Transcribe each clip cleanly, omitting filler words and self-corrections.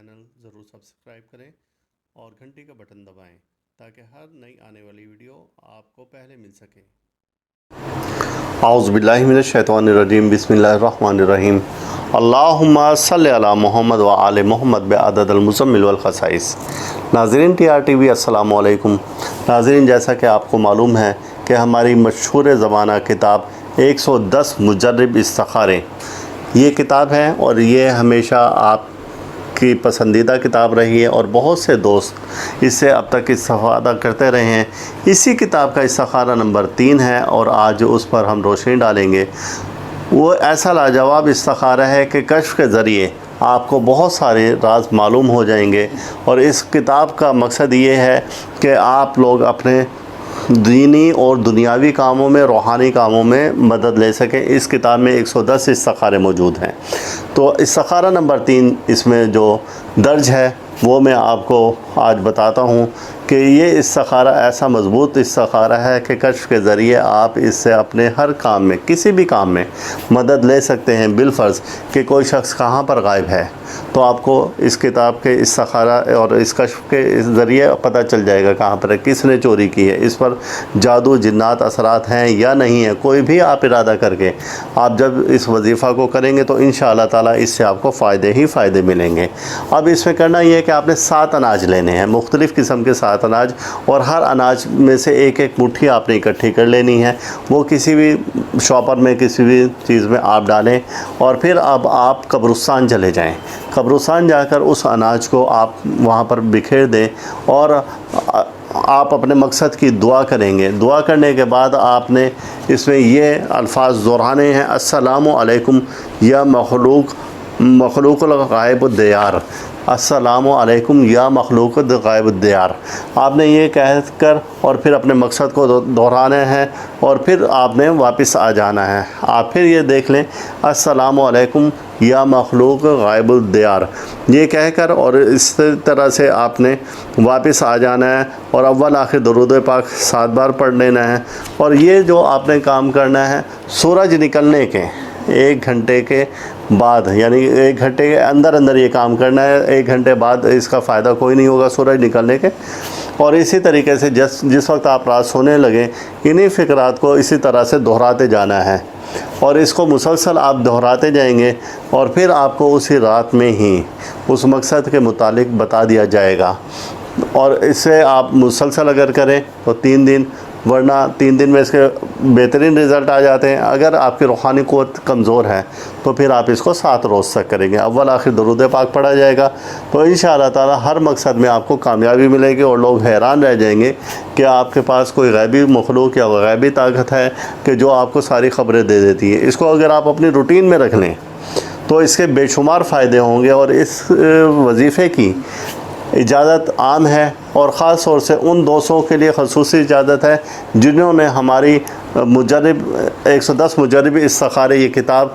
Channel ضرور subscribe کریں اور گھنٹی کا بٹن دبائیں تاکہ ہر نئی آنے والی ویڈیو آپ کو پہلے مل سکے۔ اعوذ باللہ من الشیطان الرجیم، بسم اللہ الرحمن الرحیم۔ اللہم صلی علی محمد و آل محمد بعدد المزمل والخصائص۔ ناظرین ٹی آر ٹی وی السلام علیکم۔ ناظرین، جیسا کہ آپ کو معلوم ہے کہ ہماری مشہور زمانہ کتاب 110 مجرب استخارے یہ کتاب ہے، اور یہ ہمیشہ آپ کی پسندیدہ کتاب رہی ہے اور بہت سے دوست اس سے اب تک استفادہ کرتے رہے ہیں۔ اسی کتاب کا استخارہ نمبر 3 ہے اور آج اس پر ہم روشنی ڈالیں گے۔ وہ ایسا لاجواب استخارہ ہے کہ کشف کے ذریعے آپ کو بہت سارے راز معلوم ہو جائیں گے، اور اس کتاب کا مقصد یہ ہے کہ آپ لوگ اپنے دینی اور دنیاوی کاموں میں، روحانی کاموں میں مدد لے سکیں۔ اس کتاب میں 110 استخارے موجود ہیں۔ تو استخارہ نمبر 3 اس میں جو درج ہے وہ میں آپ کو آج بتاتا ہوں کہ یہ استخارہ ایسا مضبوط استخارہ ہے کہ کشف کے ذریعے آپ اس سے اپنے ہر کام میں، کسی بھی کام میں مدد لے سکتے ہیں۔ بالفرض کہ کوئی شخص کہاں پر غائب ہے تو آپ کو اس کتاب کے استخارہ اور اس کشف کے ذریعے پتہ چل جائے گا کہاں پر ہے، کس نے چوری کی ہے، اس پر جادو جنات اثرات ہیں یا نہیں ہیں۔ کوئی بھی آپ ارادہ کر کے آپ جب اس وظیفہ کو کریں گے تو انشاءاللہ تعالیٰ اس سے آپ کو فائدے ہی فائدے ملیں گے۔ اب اس میں کرنا یہ ہے کہ آپ نے 7 اناج لینے ہیں، مختلف قسم کے 7 اناج، اور ہر اناج میں سے ایک ایک مٹھی آپ نے اکٹھی کر لینی ہے۔ وہ کسی بھی شاپر میں، کسی بھی چیز میں آپ ڈالیں، اور پھر اب آپ قبرستان چلے جائیں۔ قبرستان جا کر اس اناج کو آپ وہاں پر بکھیر دیں، اور آپ اپنے مقصد کی دعا کریں گے۔ دعا کرنے کے بعد آپ نے اس میں یہ الفاظ دہرانے ہیں: السلام علیکم یا مخلوق الغائب الدیار، السلام علیکم یا مخلوق الغائب الدیار۔ آپ نے یہ کہہ کر اور پھر اپنے مقصد کو دہرانا ہے، اور پھر آپ نے واپس آ جانا ہے۔ آپ پھر یہ دیکھ لیں: السلام علیکم یا مخلوق غائب الدیار، یہ کہہ کر اور اس طرح سے آپ نے واپس آ جانا ہے، اور اول آخر درود پاک 7 بار پڑھ لینا ہے۔ اور یہ جو آپ نے کام کرنا ہے سورج نکلنے کے 1 گھنٹے کے بعد، یعنی 1 گھنٹے کے اندر یہ کام کرنا ہے۔ 1 گھنٹے بعد اس کا فائدہ کوئی نہیں ہوگا سورج نکلنے کے۔ اور اسی طریقے سے جس وقت آپ رات سونے لگیں، انہی فقرات کو اسی طرح سے دہراتے جانا ہے، اور اس کو مسلسل آپ دہراتے جائیں گے، اور پھر آپ کو اسی رات میں ہی اس مقصد کے متعلق بتا دیا جائے گا۔ اور اس سے آپ مسلسل اگر کریں تو 3 دن، ورنہ 3 دن میں اس کے بہترین رزلٹ آ جاتے ہیں۔ اگر آپ کی روحانی قوت کمزور ہے تو پھر آپ اس کو 7 روز تک کریں گے۔ اول آخر درود پاک پڑھا جائے گا تو انشاءاللہ تعالی ہر مقصد میں آپ کو کامیابی ملے گی، اور لوگ حیران رہ جائیں گے کہ آپ کے پاس کوئی غیبی مخلوق یا غیبی طاقت ہے کہ جو آپ کو ساری خبریں دے دیتی ہے۔ اس کو اگر آپ اپنی روٹین میں رکھ لیں تو اس کے بے شمار فائدے ہوں گے، اور اس وظیفے کی اجازت عام ہے، اور خاص طور سے ان دوستوں کے لیے خصوصی اجازت ہے جنہوں نے ہماری 110 مجرب استخارے یہ کتاب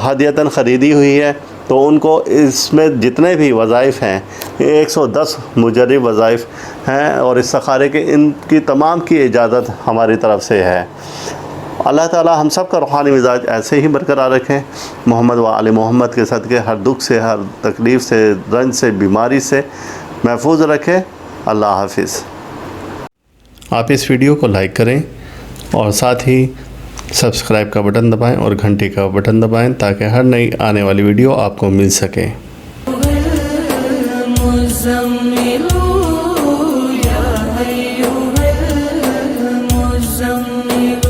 ہدیتاً خریدی ہوئی ہے۔ تو ان کو اس میں جتنے بھی وظائف ہیں، 110 مجرب وظائف ہیں، اور استخارے کے ان کی تمام کی اجازت ہماری طرف سے ہے۔ اللہ تعالی ہم سب کا روحانی مزاج ایسے ہی برقرار رکھیں۔ محمد و آل محمد کے صدقے ہر دکھ سے، ہر تکلیف سے، رنج سے، بیماری سے محفوظ رکھیں۔ اللہ حافظ۔ آپ اس ویڈیو کو لائک کریں اور ساتھ ہی سبسکرائب کا بٹن دبائیں اور گھنٹی کا بٹن دبائیں تاکہ ہر نئی آنے والی ویڈیو آپ کو مل سکے۔ يا أيها المزمل